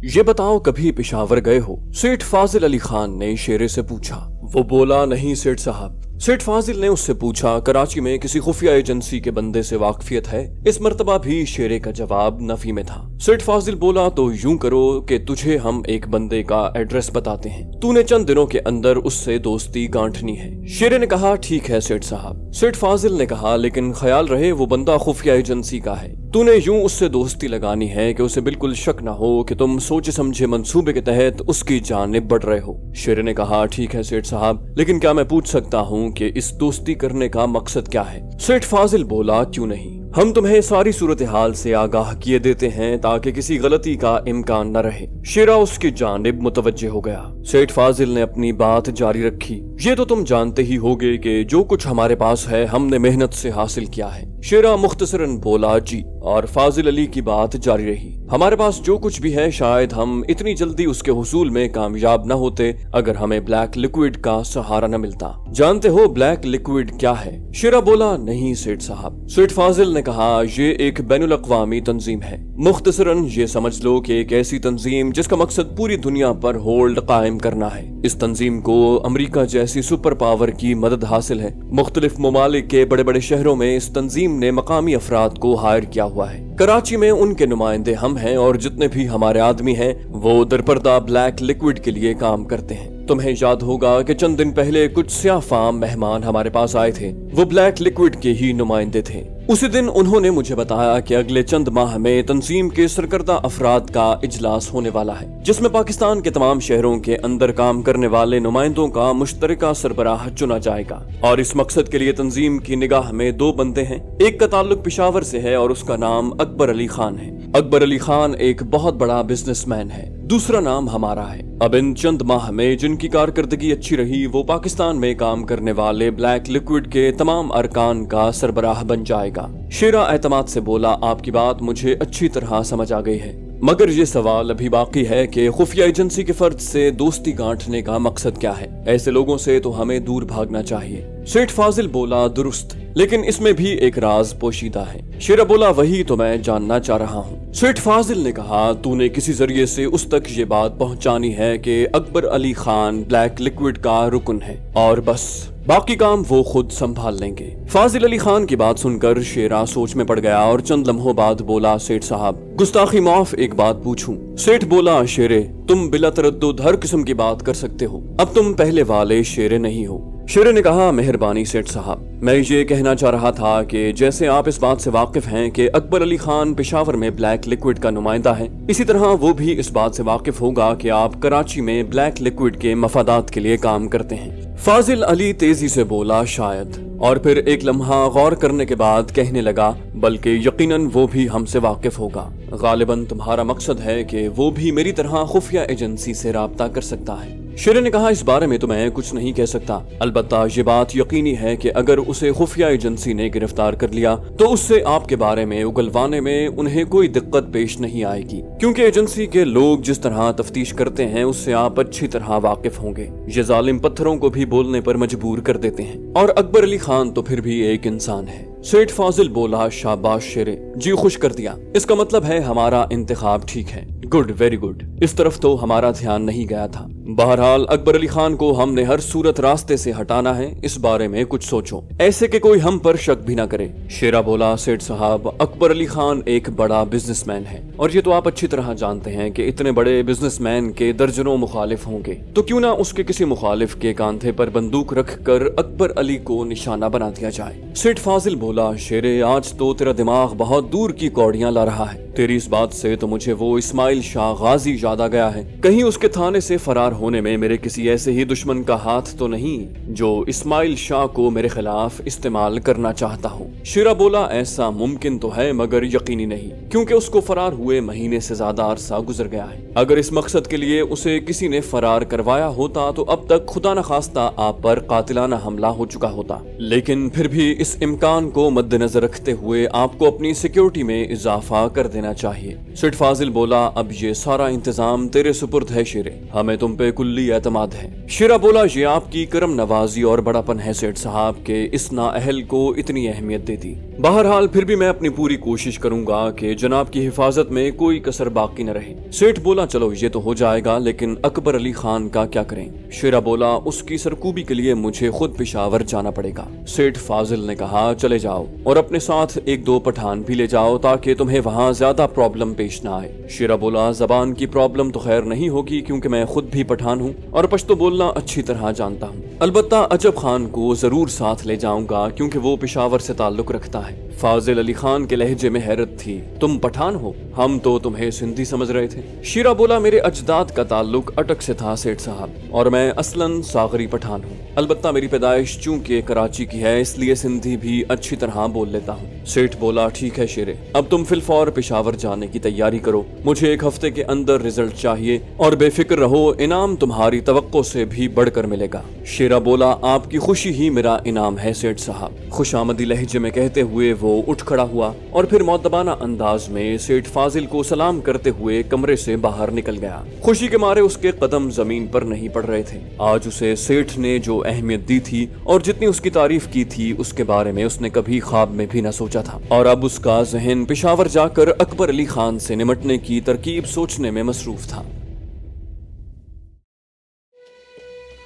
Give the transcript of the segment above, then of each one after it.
ये बताओ कभी पेशावर गए हो? सेठ फाजिल अली खान ने शेरे से पूछा। वो बोला, नहीं सेठ साहब। सेठ फाजिल ने उससे पूछा, कराची में किसी खुफिया एजेंसी के बंदे से वाकफियत है? इस मर्तबा भी शेरे का जवाब नफी में था। सेठ फाजिल बोला, तो यूं करो कि तुझे हम एक बंदे का एड्रेस बताते हैं, तूने चंद दिनों के अंदर उससे दोस्ती गांठनी है। शेरे ने कहा, ठीक है सेठ साहब। सेठ फाजिल ने कहा, लेकिन ख्याल रहे वो बंदा खुफिया एजेंसी का है। तूने यूं उससे दोस्ती लगानी है कि उसे बिल्कुल शक न हो कि तुम सोचे समझे मंसूबे के तहत उसकी जानिब बढ़ रहे हो। शेरे ने कहा, ठीक है सेठ साहब, लेकिन क्या मैं पूछ सकता हूँ कि इस दोस्ती करने का मकसद क्या है? सेठ फाजिल बोला, क्यों नहीं, हम तुम्हें सारी सूरत हाल से आगाह किए देते हैं ताकि किसी गलती का इम्कान न रहे। शेरा उसकी जानिब मुतवज्जे हो गया। सेठ फाजिल ने अपनी बात जारी रखी, ये तो तुम जानते ही होगे कि जो कुछ हमारे पास है हमने मेहनत से हासिल किया है। शेरा मुख्तसरन बोला, जी। और फाजिल अली की बात जारी रही, हमारे पास जो कुछ भी है शायद हम इतनी जल्दी उसके हुसूल में कामयाब न होते अगर हमें ब्लैक लिक्विड का सहारा न मिलता। जानते हो ब्लैक लिक्विड क्या है? शेरा बोला, नहीं सेठ साहब। सेठ फाजिल ने कहा, ये एक बैनुल अक़वामी तंजीम है। मुख्तसरन ये समझ लो कि एक ऐसी तंजीम जिसका मकसद पूरी दुनिया पर होल्ड कायम करना है। इस तंजीम को अमेरिका जैसी सुपर पावर की मदद हासिल है। मुख्तलिफ ममालिक के बड़े बड़े शहरों में इस तंजीम ने मकामी अफराद को हायर किया हुआ है। कराची में उनके नुमाइंदे हम हैं और जितने भी हमारे आदमी हैं वो दरपर्दा ब्लैक लिक्विड के लिए काम करते हैं। तुम्हें याद होगा कि चंद दिन पहले कुछ स्याफाम मेहमान हमारे पास आए थे, वो ब्लैक लिक्विड के ही नुमाइंदे थे। उसी दिन उन्होंने मुझे बताया कि अगले चंद माह में तंजीम के सरकर्दा अफराद का इजलास होने वाला है, जिसमें पाकिस्तान के तमाम शहरों के अंदर काम करने वाले नुमाइंदों का मुश्तरका सरबराह चुना जाएगा। और इस मकसद के लिए तंजीम की निगाह में दो बंदे हैं, एक का ताल्लुक पेशावर से है और उसका नाम अकबर अली खान है। अकबर अली खान एक बहुत बड़ा बिजनेसमैन है, दूसरा नाम हमारा है। अब इन चंद माह में जिनकी कारकर्दगी अच्छी रही वो पाकिस्तान में काम करने वाले ब्लैक लिक्विड के तमाम अरकान का सरबराह बन जाएगा। शेरा एतमाद से बोला, आपकी बात मुझे अच्छी तरह समझ आ गई है, मगर ये सवाल अभी बाकी है कि खुफिया एजेंसी के फर्द से दोस्ती गांठने का मकसद क्या है? ऐसे लोगों से तो हमें दूर भागना चाहिए। सेठ फाजिल बोला, दुरुस्त, लेकिन इसमें भी एक राज पोशीदा है। शेरा बोला, वही तो मैं जानना चाह रहा हूँ। सेठ फाजिल ने कहा, तूने किसी जरिए से उस तक ये बात पहुँचानी है कि अकबर अली खान ब्लैक लिक्विड का रुकन है और बस, बाकी काम वो खुद संभाल लेंगे। फाजिल अली खान की बात सुनकर शेरा सोच में पड़ गया और चंद लम्हों बाद बोला, सेठ साहब गुस्ताखी माफ, एक बात पूछूं? सेठ बोला, शेरे तुम बिला तरद्दुद हर किस्म की बात कर सकते हो, अब तुम पहले वाले शेरे नहीं हो। शेरे ने कहा, मेहरबानी सेठ साहब, मैं ये कहना चाह रहा था कि जैसे आप इस बात से वाकिफ हैं कि अकबर अली खान पेशावर में ब्लैक लिक्विड का नुमाइंदा है, इसी तरह वो भी इस बात से वाकिफ होगा कि आप कराची में ब्लैक लिक्विड के मफादात के लिए काम करते हैं। फाजिल अली तेजी से बोला, शायद, और फिर एक लम्हा गौर करने के बाद कहने लगा, बल्कि यकीनन वो भी हमसे वाकिफ होगा। गालिबन तुम्हारा मकसद है कि वो भी मेरी तरह खुफिया एजेंसी से राब्ता कर सकता है। शेरे ने कहा, इस बारे में तो मैं कुछ नहीं कह सकता, अलबत्ता ये बात यकीनी है कि अगर उसे खुफिया एजेंसी ने गिरफ्तार कर लिया तो उससे आपके बारे में उगलवाने में उन्हें कोई दिक्कत पेश नहीं आएगी, क्योंकि एजेंसी के लोग जिस तरह तफ्तीश करते हैं उससे आप अच्छी तरह वाकिफ होंगे। ये जालिम पत्थरों को भी बोलने पर मजबूर कर देते हैं, और अकबर अली खान तो फिर भी एक इंसान है। सेठ फाजिल बोला, शाबाश शेरे, जी खुश कर दिया, इसका मतलब है हमारा इंतखाब ठीक है। गुड, वेरी गुड, इस तरफ तो हमारा ध्यान नहीं गया था। बहरहाल अकबर अली खान को हमने हर सूरत रास्ते से हटाना है, इस बारे में कुछ सोचो, ऐसे कि कोई हम पर शक भी ना करे। शेरा बोला, सेठ साहब अकबर अली खान एक बड़ा बिजनेसमैन है, और ये तो आप अच्छी तरह जानते हैं कि इतने बड़े बिजनेसमैन के दर्जनों मुखालिफ होंगे, तो क्यों ना उसके किसी मुखालिफ के कांधे पर बंदूक रख कर अकबर अली को निशाना बना दिया जाए। सेठ फाजिल बोला, शेरे आज तो तेरा दिमाग बहुत दूर की कौड़ियां ला रहा है, तेरी इस बात से तो मुझे वो इस्माइल शाह गाजी याद आ गया है। कहीं उसके थाने से फरार होने में मेरे किसी ऐसे ही दुश्मन का हाथ तो नहीं जो इस्माइल शाह को मेरे खिलाफ इस्तेमाल करना चाहता हो? शेरा बोला, ऐसा मुमकिन तो है मगर यकीनी नहीं, क्योंकि उसको फरार हुए महीने से ज्यादा अरसा गुजर गया है। अगर इस मकसद के लिए उसे किसी ने फरार करवाया होता तो अब तक खुदा न खास्ता आप पर कातिलाना हमला हो चुका होता, लेकिन फिर भी इस इम्कान को मद्देनजर रखते हुए आपको अपनी सिक्योरिटी में इजाफा कर देना चाहिए। सेठ फाजिल बोला, अब ये सारा इंतजाम इंतजाम तेरे सुपुर्द है शेरे, हमें तुम पे कुल्ली एतमाद है। शेरा बोला, ये आपकी करम नवाजी और बड़ापन है सेठ साहब के इस नाअहल को इतनी अहमियत दे दी। बहरहाल फिर भी मैं अपनी पूरी कोशिश करूंगा कि जनाब की हिफाजत में कोई कसर बाकी न रहे। सेठ बोला, चलो ये तो हो जाएगा, लेकिन अकबर अली खान का क्या करें? शेरा बोला, उसकी सरकूबी के लिए मुझे खुद पेशावर जाना पड़ेगा। सेठ फाजिल ने कहा, चले जाओ और अपने साथ एक दो पठान भी ले जाओ ताकि तुम्हें वहाँ ज्यादा प्रॉब्लम पेश न आए। शेरा बोला, जबान की प्रॉब्लम तो खैर नहीं होगी क्योंकि मैं खुद भी पठान हूँ और पश्तो बोलना अच्छी तरह जानता हूँ। अलबत्ता अजब खान को जरूर साथ ले जाऊंगा क्योंकि वो पेशावर से ताल्लुक रखता है। फाजिल अली खान के लहजे में हैरत थी, तुम पठान हो? हम तो तुम्हें सिंधी समझ रहे थे। शेरा बोला, मेरे अजदाद का ताल्लुक अटक से था सेठ साहब, और मैं असलन सागरी पठान हूँ। अलबत्ता मेरी पैदाइश चूंकि कराची की है इसलिए सिंधी भी अच्छी तरह बोल लेता हूँ। सेठ बोला, ठीक है शेरे, अब तुम फिलफौर पेशावर जाने की तैयारी करो। मुझे एक हफ्ते के अंदर रिजल्ट चाहिए और बेफिक्र रहो, इनाम तुम्हारी तवक्को से भी बढ़कर मिलेगा। शेरा बोला, आपकी खुशी ही मेरा इनाम है सेठ साहब। खुशामदी लहजे में कहते हुए वो उठ खड़ा हुआ और फिर मौदबाना अंदाज में सेठ फाजिल को सलाम करते हुए कमरे से बाहर निकल गया। खुशी के मारे उसके कदम जमीन पर नहीं पड़ रहे थे। आज उसे सेठ ने जो अहमियत दी थी और जितनी उसकी तारीफ की थी उसके बारे में उसने कभी ख्वाब में भी न सोचा था, और अब उसका जहन पेशावर जाकर अकबर अली खान से निमटने की तरकीब सोचने में मसरूफ था।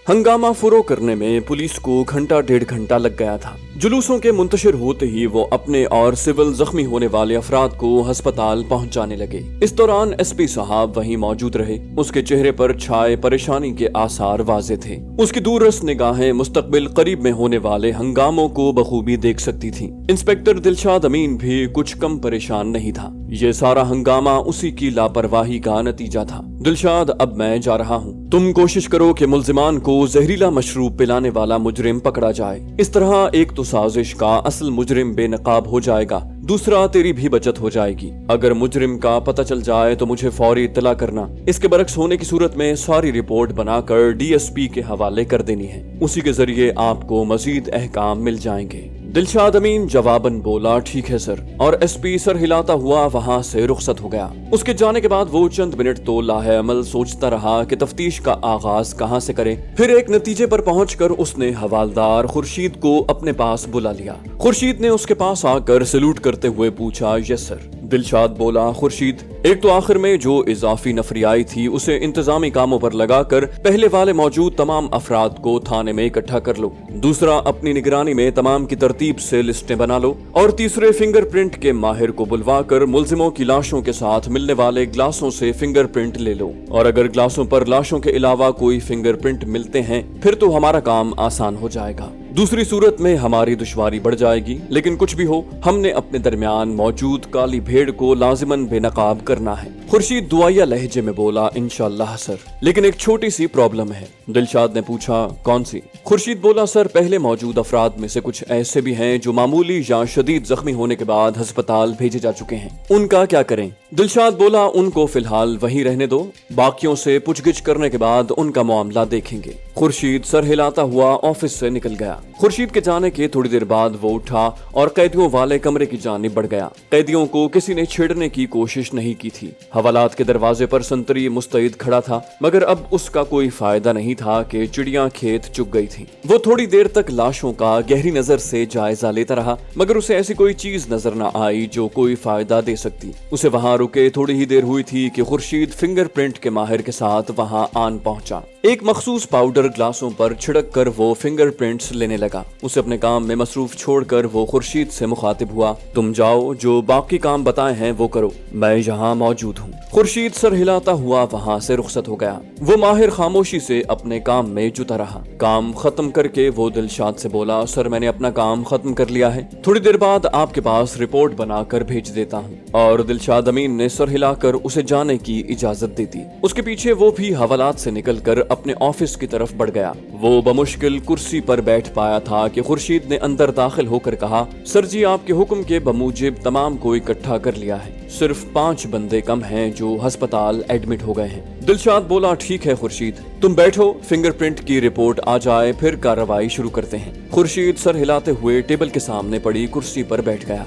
हंगामा फुरो करने में पुलिस को घंटा डेढ़ घंटा लग गया था। जुलूसों के मुंतशिर होते ही वो अपने और सिविल जख्मी होने वाले अफराद को अस्पताल पहुंचाने लगे। इस दौरान एसपी साहब वहीं मौजूद रहे। उसके चेहरे पर छाए परेशानी के आसार वाजे थे। उसकी दूररस निगाहें मुस्तकबिल करीब में होने वाले हंगामों को बखूबी देख सकती थी। इंस्पेक्टर दिलशाद अमीन भी कुछ कम परेशान नहीं था। ये सारा हंगामा उसी की लापरवाही का नतीजा था। दिलशाद, अब मैं जा रहा हूँ, तुम कोशिश करो कि मुल्जिमान को जहरीला मशरूब पिलाने वाला मुजरिम पकड़ा जाए। इस तरह एक तो साजिश का असल मुजरिम बेनकाब हो जाएगा, दूसरा तेरी भी बचत हो जाएगी। अगर मुजरिम का पता चल जाए तो मुझे फौरी इत्तला करना। इसके बरक्स होने की सूरत में सारी रिपोर्ट बनाकर डीएसपी के हवाले कर देनी है। उसी के जरिए आपको मजीद अहकाम मिल जाएंगे। दिलशाद अमीन जवाबन बोला, ठीक है सर, और एसपी सर हिलाता हुआ वहाँ से रुखसत हो गया। उसके जाने के बाद वो चंद मिनट तो लाहेअमल सोचता रहा कि तफ्तीश का आगाज कहाँ से करे। फिर एक नतीजे पर पहुंचकर उसने हवालदार खुर्शीद को अपने पास बुला लिया। खुर्शीद ने उसके पास आकर सैल्यूट करते हुए पूछा, यस सर। दिलशाद बोला, खुर्शीद, एक तो आखिर में जो इजाफी नफरी आई थी उसे इंतजामी कामों पर लगाकर पहले वाले मौजूद तमाम अफराद को थाने में इकट्ठा कर लो। दूसरा, अपनी निगरानी में तमाम की तरतीब से लिस्टें बना लो। और तीसरे, फिंगरप्रिंट के माहिर को बुलवा कर मुल्जिमों की लाशों के साथ मिलने वाले ग्लासों से फिंगरप्रिंट ले लो, और अगर ग्लासों पर लाशों के अलावा कोई फिंगरप्रिंट मिलते हैं फिर तो हमारा काम आसान हो जाएगा। दूसरी सूरत में हमारी दुश्वारी बढ़ जाएगी, लेकिन कुछ भी हो हमने अपने दरमियान मौजूद काली भेड़ को लाजिमन बेनकाब करना है। खुर्शीद दुआया लहजे में बोला, इंशाअल्लाह सर, लेकिन एक छोटी सी प्रॉब्लम है। दिलशाद ने पूछा, कौन सी? खुर्शीद बोला, सर, पहले मौजूद अफराद में से कुछ ऐसे भी हैं जो मामूली या शदीद जख्मी होने के बाद अस्पताल भेजे जा चुके हैं, उनका क्या करें? दिलशाद बोला, उनको फिलहाल वहीं रहने दो, बाकियों से पूछगिछ करने के बाद उनका मामला देखेंगे। खुर्शीद सर हिलाता हुआ ऑफिस से निकल गया। खुर्शीद के जाने के थोड़ी देर बाद वो उठा और कैदियों वाले कमरे की जानिब बढ़ गया। कैदियों को किसी ने छेड़ने की कोशिश नहीं की थी। हवालात के दरवाजे पर संतरी मुस्तैद खड़ा था, मगर अब उसका कोई फायदा नहीं था कि चिड़ियां खेत चुग गई थी। वो थोड़ी देर तक लाशों का गहरी नजर से जायजा लेता रहा, मगर उसे ऐसी कोई चीज नजर न आई जो कोई फायदा दे सकती। उसे वहां रुके थोड़ी ही देर हुई थी कि खुर्शीद फिंगरप्रिंट के माहिर के साथ वहां आन पहुंचा। एक मखसूस पाउडर ग्लासों पर छिड़क कर वो फिंगरप्रिंट्स लेने लगा। उसे अपने काम में मसरूफ छोड़कर वो खुर्शीद से मुखातिब हुआ, तुम जाओ, जो बाकी काम बताए हैं वो करो, मैं यहाँ मौजूद हूँ। खुर्शीद सर हिलाता हुआ वहाँ से रुखसत हो गया। वो माहिर खामोशी से अपने काम में जुटा रहा। काम खत्म करके वो दिलशाद से बोला, सर, मैंने अपना काम खत्म कर लिया है, थोड़ी देर बाद आपके पास रिपोर्ट बनाकर भेज देता हूँ। और दिलशाद अमीन ने सर हिलाकर उसे जाने की इजाजत दे दी। उसके पीछे वो भी हवालात से निकलकर अपने ऑफिस की तरफ बढ़ गया। वो बमुश्किल कुर्सी पर बैठ पाया था कि खुर्शीद ने अंदर दाखिल होकर कहा, सर जी, आपके हुक्म के बमूजिब तमाम को इकट्ठा कर लिया है, सिर्फ 5 बंदे कम हैं जो अस्पताल एडमिट हो गए हैं। दिलशाद बोला, ठीक है खुर्शीद, तुम बैठो, फिंगरप्रिंट की रिपोर्ट आ जाए फिर कार्रवाई शुरू करते हैं। खुर्शीद सर हिलाते हुए टेबल के सामने पड़ी कुर्सी पर बैठ गया।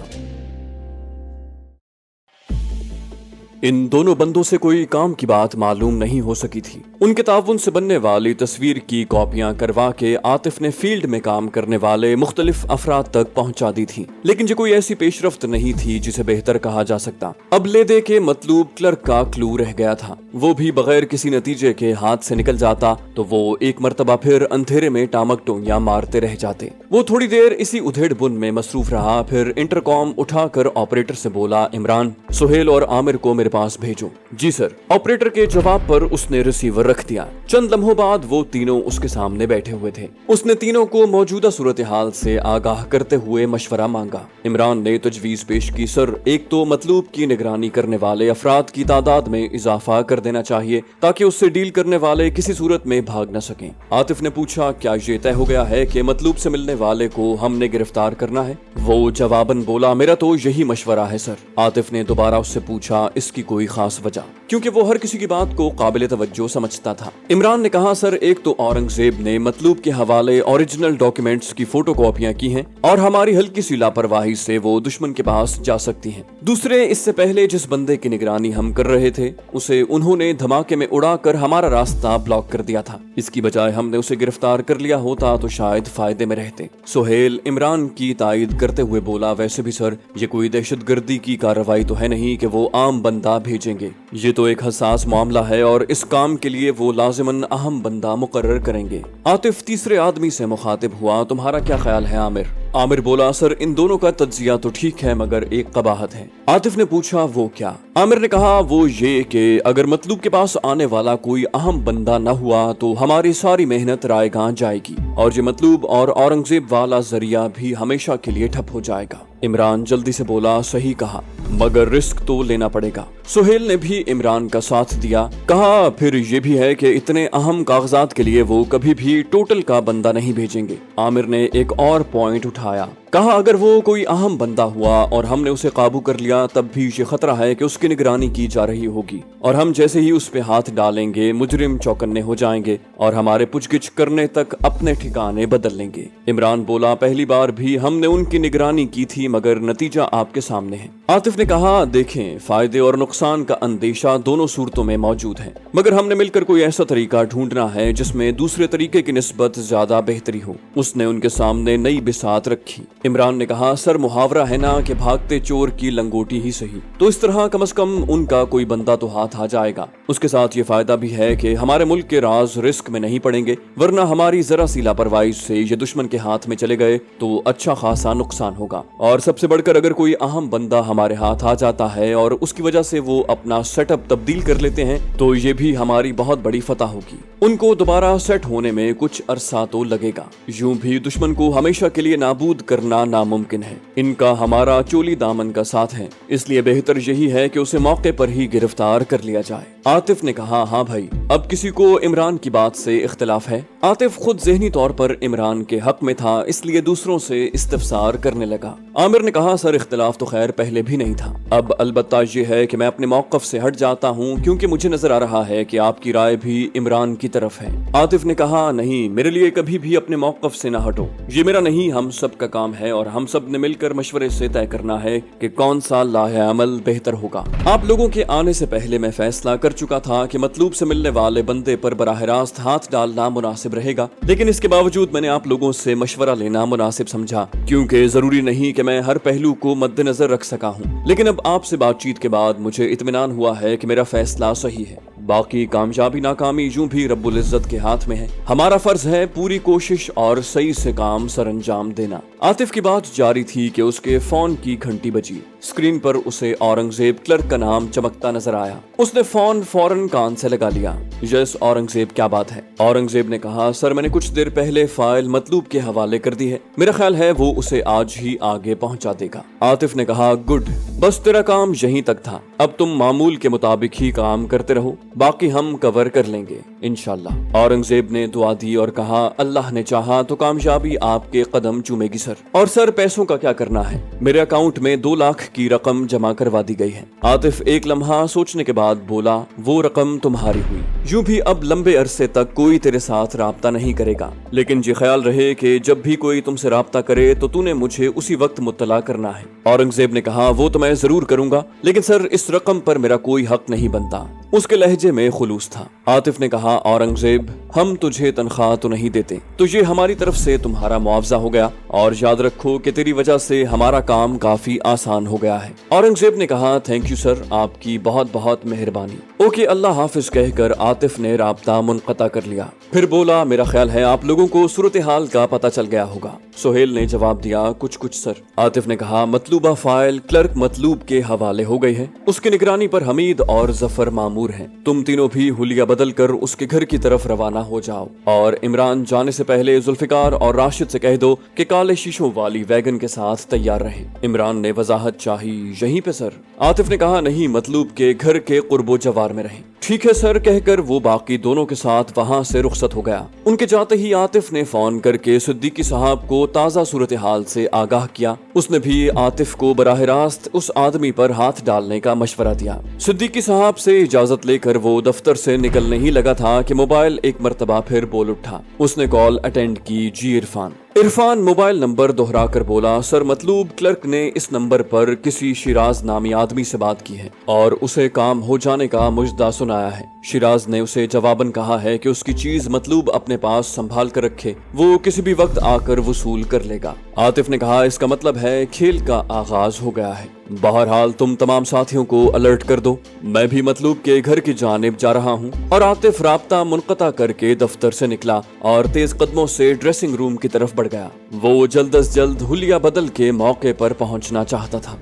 इन दोनों बंदों से कोई काम की बात मालूम नहीं हो सकी थी। उनके ताउन से बनने वाली तस्वीर की कॉपियां करवा के आतिफ ने फील्ड में काम करने वाले मुख्तलिफ अफराद तक पहुंचा दी थी, लेकिन जो कोई ऐसी पेशरफ्त नहीं थी जिसे बेहतर कहा जा सकता। अब ले दे के मतलूब क्लर्क का क्लू रह गया था, वो भी बगैर किसी नतीजे के हाथ से निकल जाता तो वो एक मर्तबा फिर अंधेरे में टामक टोंगियां मारते रह जाते। वो थोड़ी देर इसी उधेड़ बुन में मसरूफ रहा, फिर इंटरकॉम उठाकर ऑपरेटर से बोला, इमरान, सुहेल और आमिर को मेरे पास भेजो। जी सर। ऑपरेटर के जवाब पर उसने रिसीवर रख दिया। चंद लम्हों बाद वो तीनों उसके सामने बैठे हुए थे। उसने तीनों को मौजूदा सूरत हाल से आगाह करते हुए मशवरा मांगा। इमरान ने तजवीज पेश की, सर, एक तो मतलूब की निगरानी करने वाले अफराद की तादाद में इजाफा कर देना चाहिए ताकि उससे डील करने वाले किसी सूरत में भाग न सकें। आतिफ ने पूछा, क्या ये तय हो गया है कि मतलूब से मिलने वाले को हमने गिरफ्तार करना है? वो जवाबन बोला, मेरा तो यही मशवरा है सर। आतिफ ने दोबारा उससे पूछा, इसकी कोई खास वजह? क्योंकि वो हर किसी की बात को काबिल तवज्जो समझता था। इमरान ने कहा, सर, एक तो औरंगजेब ने मतलूब के हवाले ओरिजिनल डॉक्यूमेंट्स की फोटो कॉपियां की हैं और हमारी हल्की सी लापरवाही से वो दुश्मन के पास जा सकती हैं। दूसरे, इससे पहले जिस बंदे की निगरानी हम कर रहे थे उसे उन्होंने धमाके में उड़ाकर हमारा रास्ता ब्लॉक कर दिया था। इसकी बजाय हमने उसे गिरफ्तार कर लिया होता तो शायद फायदे में रहते। सुहेल इमरान की तायद करते हुए बोला, वैसे भी सर, ये कोई दहशतगर्दी की कार्रवाई तो है नहीं कि वो आम बंदा भेजेंगे। ये तो एक हसास मामला है और इस काम के लिए वो लाजिमन अहम बंदा मुकर्रर करेंगे। आतिफ तीसरे आदमी से मुखातिब हुआ, तुम्हारा क्या ख्याल है आमिर? आमिर बोला, सर, इन दोनों का तज्जिया तो ठीक है मगर एक कबाहत है। आतिफ ने पूछा, वो क्या? आमिर ने कहा, वो ये कि अगर मतलूब के पास आने वाला कोई अहम बंदा न हुआ तो हमारी सारी मेहनत रायगां जाएगी और ये मतलूब और औरंगजेब वाला जरिया भी हमेशा के लिए ठप हो जाएगा। इमरान जल्दी से बोला, सही कहा, मगर रिस्क तो लेना पड़ेगा। सुहेल ने भी इमरान का साथ दिया, कहा, फिर ये भी है कि इतने अहम कागजात के लिए वो कभी भी टोटल का बंदा नहीं भेजेंगे। आमिर ने एक और पॉइंट उठाया, कहा, अगर वो कोई अहम बंदा हुआ और हमने उसे काबू कर लिया तब भी ये खतरा है कि उसकी निगरानी की जा रही होगी और हम जैसे ही उस पे हाथ डालेंगे मुजरिम चौकन्ने हो जाएंगे और हमारे पुछगिछ करने तक अपने ठिकाने बदल लेंगे। इमरान बोला, पहली बार भी हमने उनकी निगरानी की थी मगर नतीजा आपके सामने है। आतिफ ने कहा, देखें, फायदे और नुकसान का अंदेशा दोनों सूरतों में मौजूद है मगर हमने मिलकर कोई ऐसा तरीका ढूंढना है जिसमें दूसरे तरीके की निस्बत ज्यादा बेहतरी हो। उसने उनके सामने नई बिसात रखी। इमरान ने कहा, सर, मुहावरा है ना कि भागते चोर की लंगोटी ही सही, तो इस तरह कम से कम उनका कोई बंदा तो हाथ आ जाएगा। उसके साथ ये फायदा भी है कि हमारे मुल्क के राज रिस्क में नहीं पड़ेंगे, वरना हमारी जरा सी लापरवाही से ये दुश्मन के हाथ में चले गए तो अच्छा खासा नुकसान होगा। और सबसे बढ़कर अगर कोई अहम बंदा हमारे हाथ आ जाता है और उसकी वजह से वो अपना सेटअप तब्दील कर लेते हैं तो ये भी हमारी बहुत बड़ी फतह होगी। उनको दोबारा सेट होने में कुछ अरसा तो लगेगा। यूं भी दुश्मन को हमेशा के लिए नाबूद करना नामुमकिन है। इनका हमारा चोली दामन का साथ है, इसलिए बेहतर यही है कि उसे मौके पर ही गिरफ्तार कर लिया जाए। आतिफ ने कहा, हाँ भाई, अब किसी को इमरान की बात से इख्तिलाफ है? आतिफ खुद ज़हनी तौर पर इमरान के हक में था, इसलिए दूसरों से इस्तिफसार करने लगा। आमिर ने कहा, सर, इख्तिलाफ तो खैर पहले भी नहीं था, अब अलबत्ता ये है कि मैं अपने मौक़िफ़ से हट जाता हूँ क्योंकि मुझे नजर आ रहा है कि आपकी राय भी इमरान की तरफ है। आतिफ ने कहा, नहीं, मेरे लिए कभी भी अपने मौक़िफ़ से ना हटो, ये मेरा नहीं हम सब का काम है और हम सब ने मिलकर मशवरे से तय करना है कि कौन सा लाहे अमल बेहतर होगा। आप लोगों के आने से पहले मैं फैसला कर चुका था कि मतलूब से मिलने वाले बंदे पर बराह रास्त हाथ डालना मुनासिब रहेगा, लेकिन इसके बावजूद मैंने आप लोगों से मशवरा लेना मुनासिब समझा क्योंकि जरूरी नहीं कि मैं हर पहलू को मद्देनजर रख सका हूँ। लेकिन अब आपसे बातचीत के बाद मुझे इत्मीनान हुआ है कि मेरा फैसला सही है। बाकी कामयाबी नाकामी यूं भी रब्बुल इज्जत के हाथ में है। हमारा फर्ज है पूरी कोशिश और सही से काम सरअंजाम देना। आतिफ की बात जारी थी कि उसके फोन की घंटी बजी। स्क्रीन पर उसे औरंगजेब क्लर्क का नाम चमकता नजर आया। उसने फोन फौरन कान से लगा लिया। यस औरंगजेब, क्या बात है? औरंगजेब ने कहा, सर, मैंने कुछ देर पहले फाइल मतलूब के हवाले कर दी है, मेरा ख्याल है वो उसे आज ही आगे पहुंचा देगा। आतिफ ने कहा, गुड, बस तेरा काम यहीं तक था, अब तुम मामूल के मुताबिक ही काम करते रहो। باقی ہم کور کر لیں گے انشاءاللہ۔ اورنگزیب نے دعا دی اور کہا اللہ نے چاہا تو کامیابی آپ کے قدم چومے گی سر۔ اور سر پیسوں کا کیا کرنا ہے؟ میرے اکاؤنٹ میں 2 لاکھ کی رقم جمع کروا دی گئی ہے۔ عاطف ایک لمحہ سوچنے کے بعد بولا وہ رقم تمہاری ہوئی، یوں بھی اب لمبے عرصے تک کوئی تیرے ساتھ رابطہ نہیں کرے گا، لیکن یہ خیال رہے کہ جب بھی کوئی تم سے رابطہ کرے تو تو نے مجھے اسی وقت مطلع کرنا ہے۔ اورنگزیب نے کہا وہ تو میں ضرور کروں گا، لیکن سر اس رقم پر میرا کوئی حق نہیں بنتا۔ اس کے لہجے میں خلوص تھا۔ عاطف نے کہا اورنگزیب ہم تجھے تنخواہ تو نہیں دیتے، تو یہ ہماری طرف سے تمہارا معاوضہ ہو گیا، اور یاد رکھو کہ تیری وجہ سے ہمارا کام کافی آسان ہو گیا ہے۔ اورنگزیب نے کہا تھینک یو سر، آپ کی بہت بہت مہربانی۔ اوکے اللہ حافظ کہہ کر عاطف نے رابطہ منقطع کر لیا۔ پھر بولا میرا خیال ہے آپ لوگوں کو صورتحال کا پتہ چل گیا ہوگا۔ سہیل نے جواب دیا کچھ سر۔ عاطف نے کہا مطلوبہ فائل کلرک مطلوب کے حوالے ہو گئی ہے، اس کی نگرانی پر حمید اور ظفر مامور ہیں، تم تینوں بھی حلیہ بدل کر اس کے گھر کی طرف روانہ ہو جاؤ، اور عمران جانے سے پہلے ذوالفقار اور راشد سے کہہ دو کہ کالے شیشوں والی ویگن کے ساتھ تیار رہیں۔ عمران نے وضاحت چاہی یہیں پہ سر؟ عاطف نے کہا نہیں، مطلوب کے گھر کے قرب و جوار میں رہیں۔ ٹھیک ہے سر کہہ کر وہ باقی دونوں کے ساتھ وہاں سے رخصت ہو گیا۔ ان کے جاتے ہی عاطف نے فون کر کے صدیقی صاحب کو تازہ صورتحال سے آگاہ کیا۔ اس نے بھی عاطف کو براہ راست اس آدمی پر ہاتھ ڈالنے کا مشورہ دیا۔ صدیقی صاحب سے اجازت لے کر وہ دفتر سے نکلنے ہی لگا تھا کہ موبائل ایک مرتبہ پھر بول اٹھا۔ اس نے کال اٹینڈ کی جی عرفان موبائل نمبر دہرا کر بولا سر مطلوب کلرک نے اس نمبر پر کسی شیراز نامی آدمی سے بات کی ہے اور اسے کام ہو جانے کا مجدہ سنایا ہے۔ شیراز نے اسے جواباً کہا ہے کہ اس کی چیز مطلوب اپنے پاس سنبھال کر رکھے، وہ کسی بھی وقت آ کر وصول کر لے گا۔ عاطف نے کہا اس کا مطلب ہے کھیل کا آغاز ہو گیا ہے، بہرحال تم تمام ساتھیوں کو الرٹ کر دو، میں بھی مطلوب کے گھر کی جانب جا رہا ہوں۔ اور عاطف رابطہ منقطع کر کے دفتر سے نکلا اور تیز قدموں سے ڈریسنگ روم کی طرف بڑھ گیا۔ وہ جلد از جلد حلیہ بدل کے موقع پر پہنچنا چاہتا تھا۔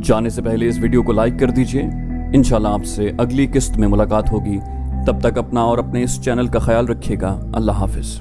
جانے سے پہلے اس ویڈیو کو لائک کر دیجئے۔ انشاءاللہ آپ سے اگلی قسط میں ملاقات ہوگی، تب تک اپنا اور اپنے اس چینل کا خیال رکھیے گا۔ اللہ حافظ۔